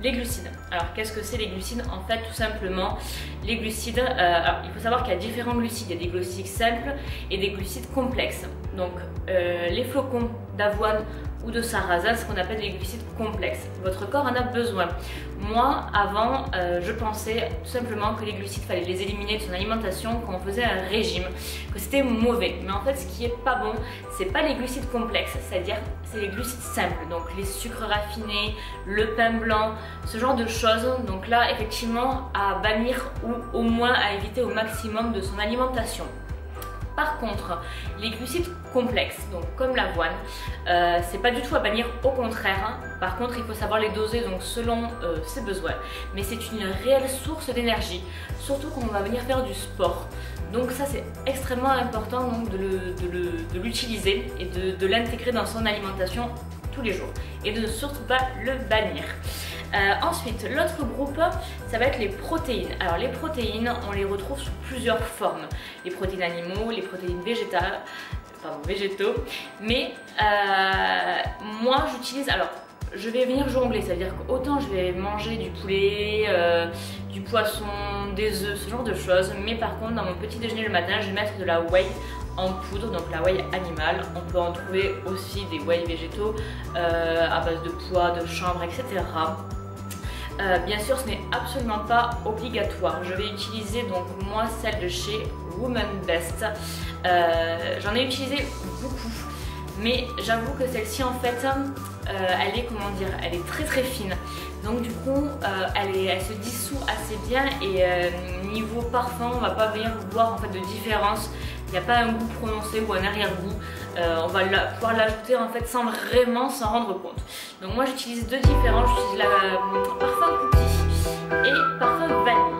Les glucides. Alors qu'est-ce que c'est les glucides? En fait tout simplement les glucides, alors il faut savoir qu'il y a différents glucides, il y a des glucides simples et des glucides complexes. Donc les flocons d'avoine ou de sarrasin, ce qu'on appelle les glucides complexes. Votre corps en a besoin. Moi avant je pensais tout simplement que les glucides fallait les éliminer de son alimentation quand on faisait un régime, que c'était mauvais. Mais en fait ce qui est pas bon, c'est pas les glucides complexes, c'est-à-dire c'est les glucides simples, donc les sucres raffinés, le pain blanc, ce genre de choses. Donc là effectivement à bannir ou au moins à éviter au maximum de son alimentation. Par contre, les glucides complexes, donc comme l'avoine, c'est pas du tout à bannir, au contraire. Hein. Par contre, il faut savoir les doser donc selon ses besoins. Mais c'est une réelle source d'énergie, surtout quand on va venir faire du sport. Donc ça c'est extrêmement important donc, de l'utiliser et de l'intégrer dans son alimentation tous les jours. Et de ne surtout pas le bannir. Ensuite, l'autre groupe, ça va être les protéines. Alors les protéines, on les retrouve sous plusieurs formes. Les protéines animaux, les protéines végétaux. Mais moi j'utilise, alors je vais venir jongler, ça veut dire qu'autant je vais manger du poulet, du poisson, des œufs, ce genre de choses. Mais par contre dans mon petit déjeuner le matin, je vais mettre de la whey en poudre, donc la whey animale. On peut en trouver aussi des whey végétaux à base de pois, de chanvre, etc. Bien sûr, ce n'est absolument pas obligatoire. Je vais utiliser donc moi celle de chez Woman Best. J'en ai utilisé beaucoup, mais j'avoue que celle-ci en fait, elle est comment dire, elle est très fine. Donc du coup, elle se dissout assez bien et niveau parfum, on va pas venir voir en fait de différence. Il n'y a pas un goût prononcé ou un arrière-goût. On va pouvoir l'ajouter en fait sans vraiment s'en rendre compte. Donc moi j'utilise deux différents, j'utilise la parfum cookie et parfum vanille.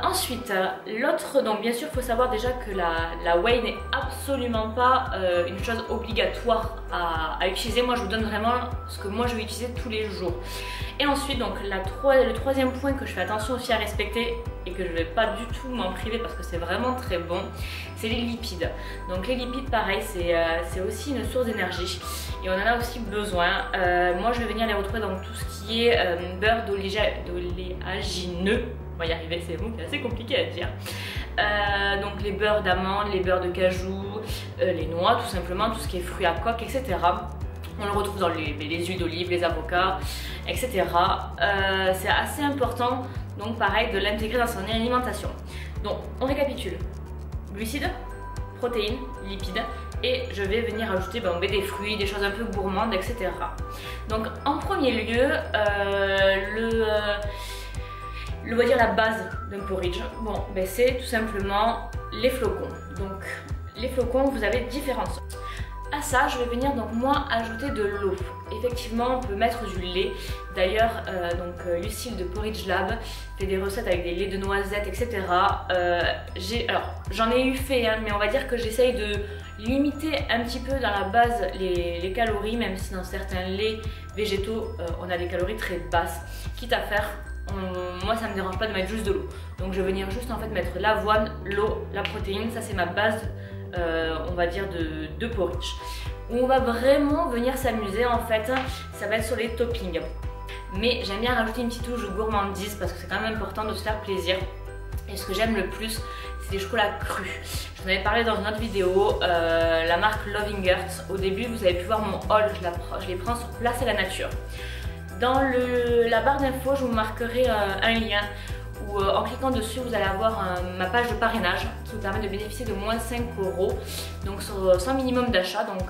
Ensuite, l'autre, donc bien sûr il faut savoir déjà que la whey n'est absolument pas une chose obligatoire à utiliser. Moi je vous donne vraiment ce que moi je vais utiliser tous les jours. Et ensuite donc le troisième point que je fais attention aussi à respecter et que je ne vais pas du tout m'en priver parce que c'est vraiment très bon, c'est les lipides. Donc les lipides pareil, c'est aussi une source d'énergie et on en a aussi besoin. Moi je vais venir les retrouver dans tout ce qui est beurre d'oléagineux. On va y arriver, c'est un mot qui est assez compliqué à dire. Donc les beurres d'amande, les beurres de cajou, les noix tout simplement, tout ce qui est fruits à coque, etc. On le retrouve dans les huiles d'olive, les avocats, etc. C'est assez important, donc pareil, de l'intégrer dans son alimentation. Donc on récapitule. Glucides, protéines, lipides. Et je vais venir ajouter des fruits, des choses un peu gourmandes, etc. Donc en premier lieu, on va dire la base d'un porridge, c'est tout simplement les flocons. Donc les flocons, vous avez différentes sortes. À ça, je vais venir donc moi ajouter de l'eau. Effectivement, on peut mettre du lait. D'ailleurs, Lucille de Porridge Lab fait des recettes avec des laits de noisettes, etc. Alors, j'en ai eu fait, hein, mais on va dire que j'essaye de limiter un petit peu dans la base les calories, même si dans certains laits végétaux, on a des calories très basses. Quitte à faire, moi ça me dérange pas de mettre juste de l'eau. Donc je vais venir juste en fait mettre l'avoine, l'eau, la protéine, ça c'est ma base. On va dire de porridge. Où on va vraiment venir s'amuser en fait, ça va être sur les toppings. Mais j'aime bien rajouter une petite touche de gourmandise parce que c'est quand même important de se faire plaisir. Et ce que j'aime le plus, c'est les chocolats crus. Je vous en avais parlé dans une autre vidéo, la marque Loving Earth. Au début, vous avez pu voir mon haul, je les prends sur Place à la Nature. Dans la barre d'infos, je vous marquerai un lien où en cliquant dessus vous allez avoir ma page de parrainage qui vous permet de bénéficier de moins 5 €, donc sans minimum d'achat, donc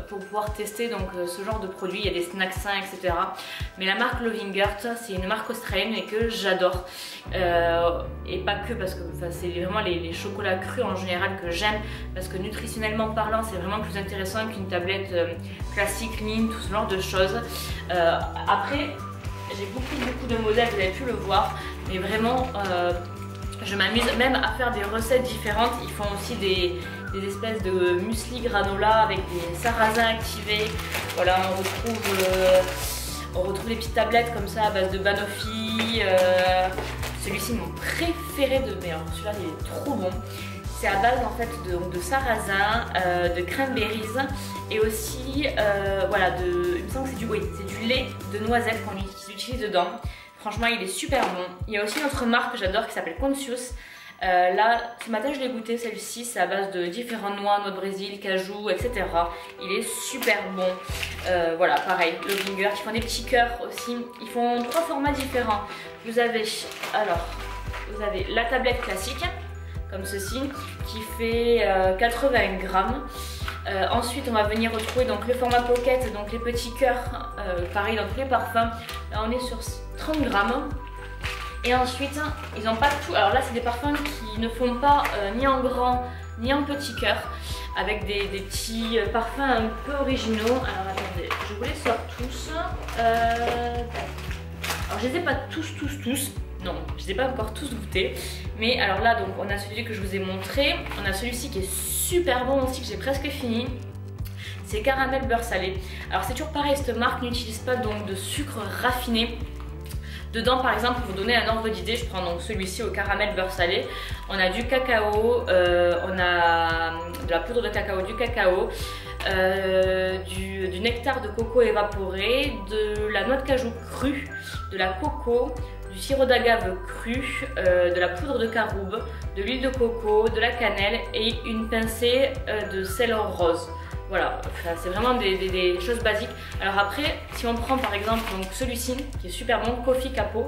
pour pouvoir tester donc ce genre de produits. Il y a des snacks sains, etc. Mais la marque Loving Earth, c'est une marque australienne et que j'adore, et pas que parce que c'est vraiment les chocolats crus en général que j'aime, parce que nutritionnellement parlant c'est vraiment plus intéressant qu'une tablette classique, ligne, tout ce genre de choses. Après j'ai beaucoup de modèles, vous avez pu le voir, mais vraiment je m'amuse même à faire des recettes différentes. Ils font aussi des espèces de muesli granola avec des sarrasins activés. Voilà, on retrouve des petites tablettes comme ça à base de banoffee, Celui-ci est mon préféré de mais alors celui-là il est trop bon. C'est à base en fait de sarrasin, de cranberries et aussi voilà il me semble que c'est du lait de noisette qu'ils utilisent dedans. Franchement il est super bon. Il y a aussi une autre marque que j'adore qui s'appelle Conscious. Là ce matin je l'ai goûté, celle-ci c'est à base de différentes noix de Brésil, cajou, etc. Il est super bon. Voilà pareil, le Ginger qui font des petits cœurs aussi. Ils font 3 formats différents. Vous avez la tablette classique comme ceci qui fait 80 grammes. Ensuite on va venir retrouver donc le format pocket, donc les petits cœurs, pareil dans tous les parfums. Là on est sur 30 grammes. Et ensuite ils n'ont pas tout, alors là c'est des parfums qui ne font pas ni en grand ni en petit cœur, avec des petits parfums un peu originaux. Alors attendez, je vous les sors tous. Alors je les ai pas tous, non, je ne les ai pas encore tous goûtés. Mais alors là donc on a celui que je vous ai montré, on a celui-ci qui est super bon aussi, que j'ai presque fini. C'est caramel beurre salé. Alors c'est toujours pareil, cette marque n'utilise pas donc de sucre raffiné. Dedans par exemple, pour vous donner un ordre d'idée, je prends donc celui-ci au caramel beurre salé. On a du cacao, on a de la poudre de cacao, du cacao, du nectar de coco évaporé, de la noix de cajou crue, de la coco, du sirop d'agave cru, de la poudre de caroube, de l'huile de coco, de la cannelle et une pincée de sel rose. Voilà, enfin, c'est vraiment des choses basiques. Alors après, si on prend par exemple celui-ci qui est super bon, Coffee Capo,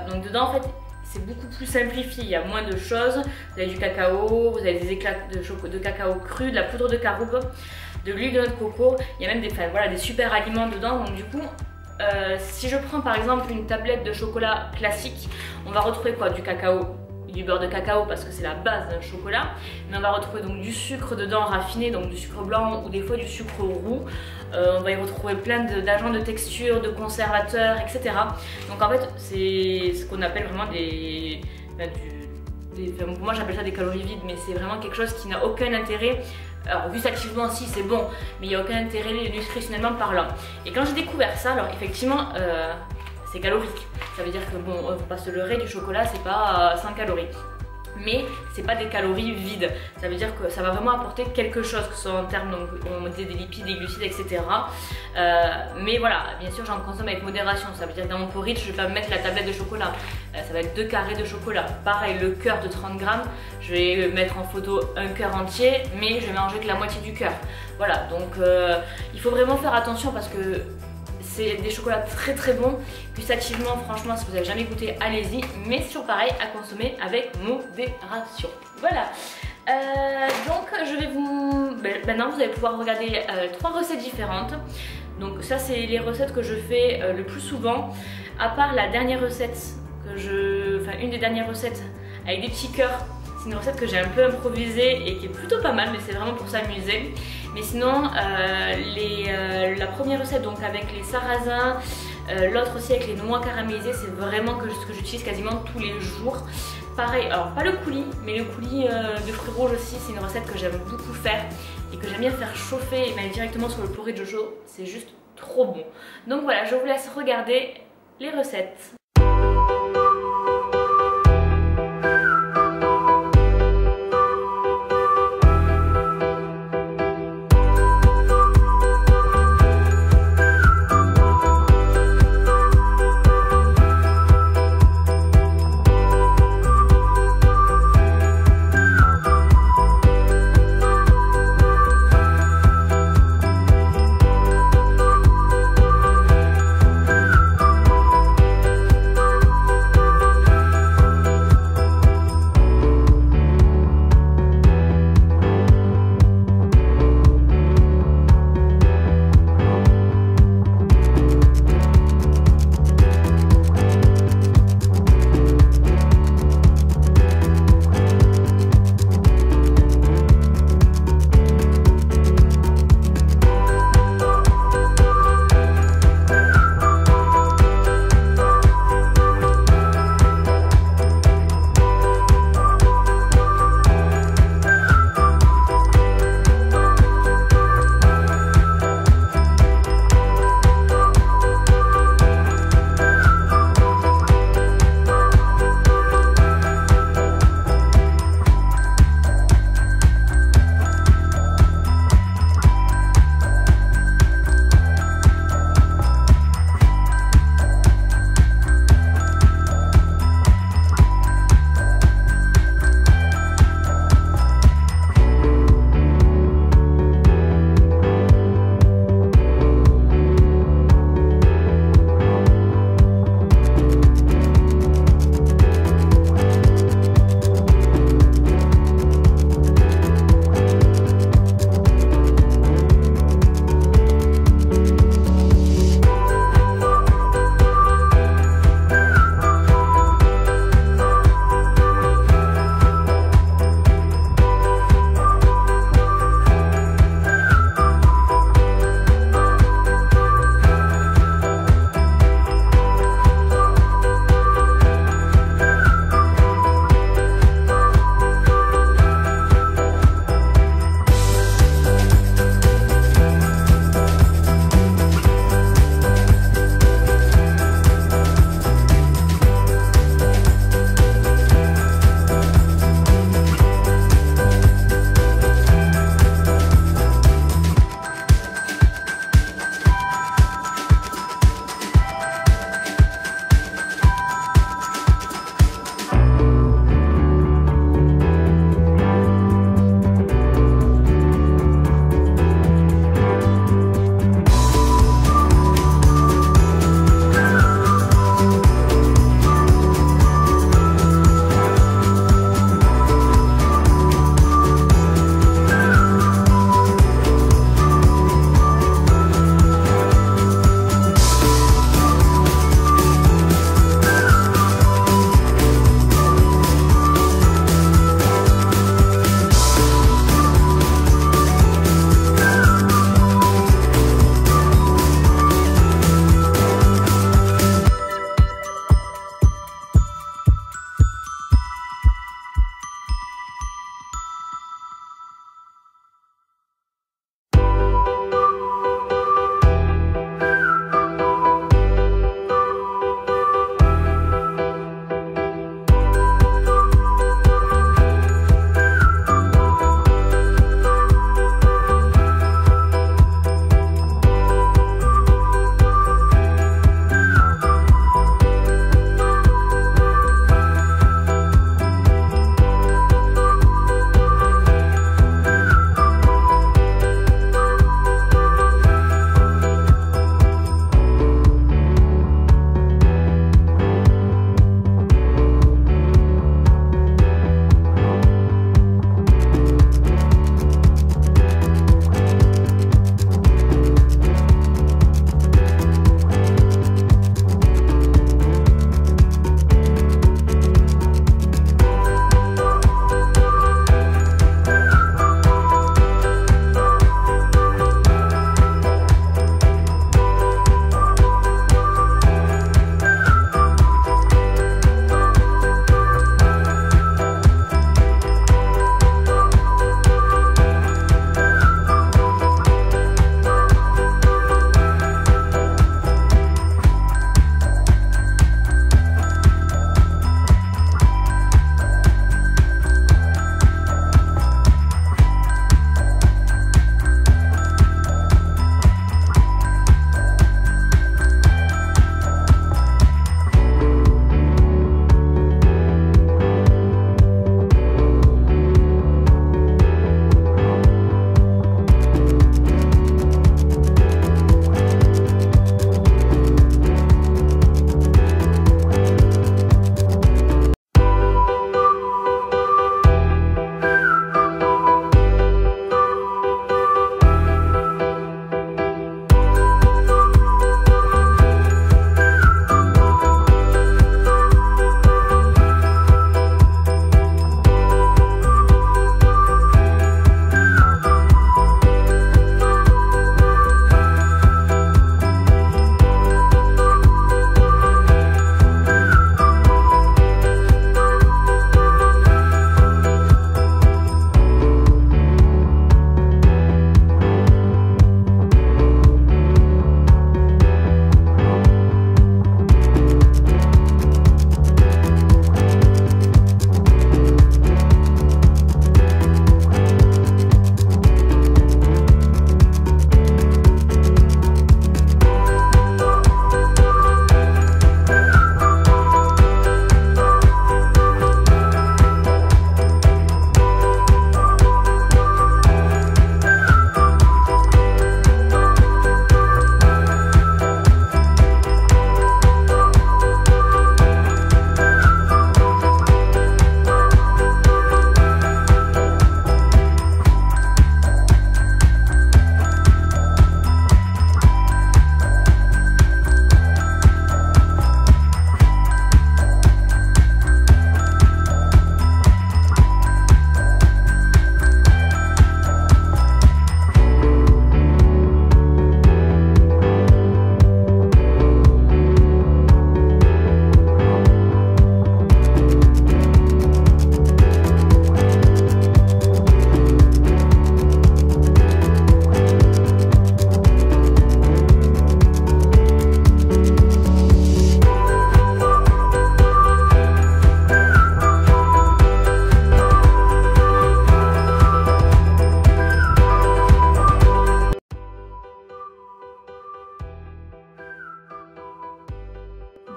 donc dedans en fait c'est beaucoup plus simplifié, il y a moins de choses. Vous avez du cacao, vous avez des éclats de cacao cru, de la poudre de caroube, de l'huile de noix de coco, il y a même des super aliments dedans. Donc du coup, si je prends par exemple une tablette de chocolat classique, on va retrouver quoi? Du cacao, du beurre de cacao parce que c'est la base d'un chocolat, mais on va retrouver donc du sucre dedans raffiné, donc du sucre blanc ou des fois du sucre roux. On va y retrouver plein d'agents de texture, de conservateurs, etc. Donc en fait c'est ce qu'on appelle vraiment pour moi j'appelle ça des calories vides, mais c'est vraiment quelque chose qui n'a aucun intérêt. Alors gustativement si c'est bon, mais il n'y a aucun intérêt nutritionnellement parlant. Et quand j'ai découvert ça, alors effectivement c'est calorique. Ça veut dire que bon, faut pas se leurrer, du chocolat c'est pas 100 calories. Mais c'est pas des calories vides. Ça veut dire que ça va vraiment apporter quelque chose, que ce soit en termes des lipides, des glucides, etc. Mais voilà, bien sûr j'en consomme avec modération. Ça veut dire que dans mon porridge, je vais pas mettre la tablette de chocolat. Ça va être 2 carrés de chocolat. Pareil, le cœur de 30 grammes, je vais mettre en photo un cœur entier, mais je vais manger que la moitié du cœur. Voilà, donc il faut vraiment faire attention parce que c'est des chocolats très très bons. Gustativement, franchement, si vous n'avez jamais goûté, allez-y. Mais c'est toujours pareil, à consommer avec modération. Voilà. Donc je vais maintenant vous allez pouvoir regarder 3 recettes différentes. Donc ça c'est les recettes que je fais le plus souvent. À part la dernière recette une des dernières recettes avec des petits cœurs. C'est une recette que j'ai un peu improvisée et qui est plutôt pas mal, mais c'est vraiment pour s'amuser. Mais sinon, la première recette donc avec les sarrasins, l'autre aussi avec les noix caramélisées, c'est vraiment ce que j'utilise quasiment tous les jours. Pareil, alors pas le coulis, mais le coulis de fruits rouges aussi, c'est une recette que j'aime beaucoup faire et que j'aime bien faire chauffer et mettre directement sur le porridge chaud. C'est juste trop bon. Donc voilà, je vous laisse regarder les recettes.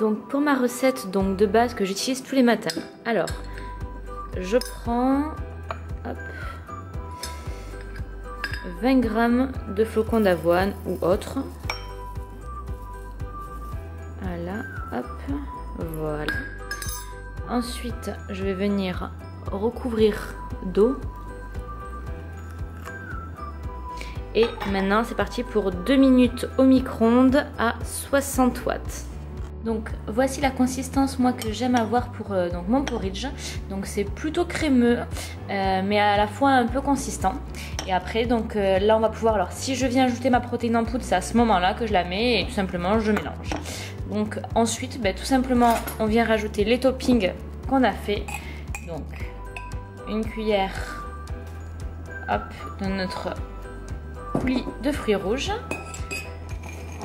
Donc pour ma recette donc, de base que j'utilise tous les matins, alors je prends hop, 20 g de flocons d'avoine ou autre. Voilà, hop, voilà. Ensuite, je vais venir recouvrir d'eau. Et maintenant, c'est parti pour 2 minutes au micro-ondes à 60 watts. Donc voici la consistance moi que j'aime avoir pour donc, mon porridge. Donc c'est plutôt crémeux mais à la fois un peu consistant. Et après donc là on va pouvoir, alors si je viens ajouter ma protéine en poudre, c'est à ce moment là que je la mets et tout simplement je mélange. Donc ensuite tout simplement on vient rajouter les toppings qu'on a fait. Donc une cuillère hop, de notre coulis de fruits rouges,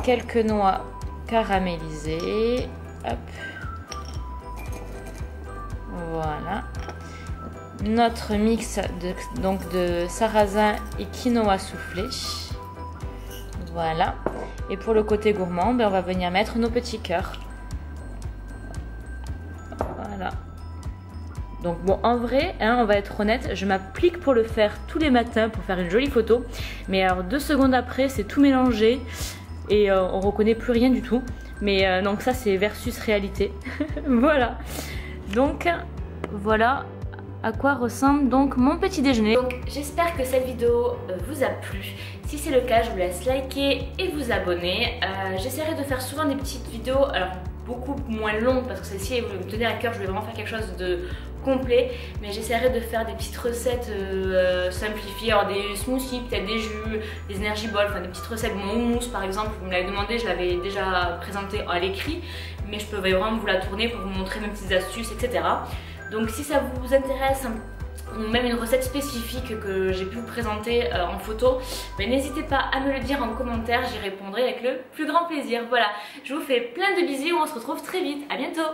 quelques noix caramélisé, hop, voilà, notre mix de sarrasin et quinoa soufflé, voilà, et pour le côté gourmand, on va venir mettre nos petits cœurs, voilà. Donc bon, en vrai, on va être honnête, je m'applique pour le faire tous les matins pour faire une jolie photo, mais alors 2 secondes après, c'est tout mélangé. Et on reconnaît plus rien du tout. Mais donc ça c'est versus réalité. Voilà. Donc voilà à quoi ressemble donc mon petit déjeuner. Donc j'espère que cette vidéo vous a plu. Si c'est le cas, je vous laisse liker et vous abonner. J'essaierai de faire souvent des petites vidéos, alors beaucoup moins longues parce que celle-ci vous me tenez à cœur, je vais vraiment faire quelque chose de complet, mais j'essaierai de faire des petites recettes simplifiées, alors des smoothies, peut-être des jus, des energy balls, enfin des petites recettes, mon houmous par exemple, vous me l'avez demandé, je l'avais déjà présenté à l'écrit, mais je peux vraiment vous la tourner pour vous montrer mes petites astuces, etc. Donc si ça vous intéresse, ou même une recette spécifique que j'ai pu vous présenter en photo, n'hésitez pas à me le dire en commentaire, j'y répondrai avec le plus grand plaisir. Voilà, je vous fais plein de bisous, on se retrouve très vite, à bientôt.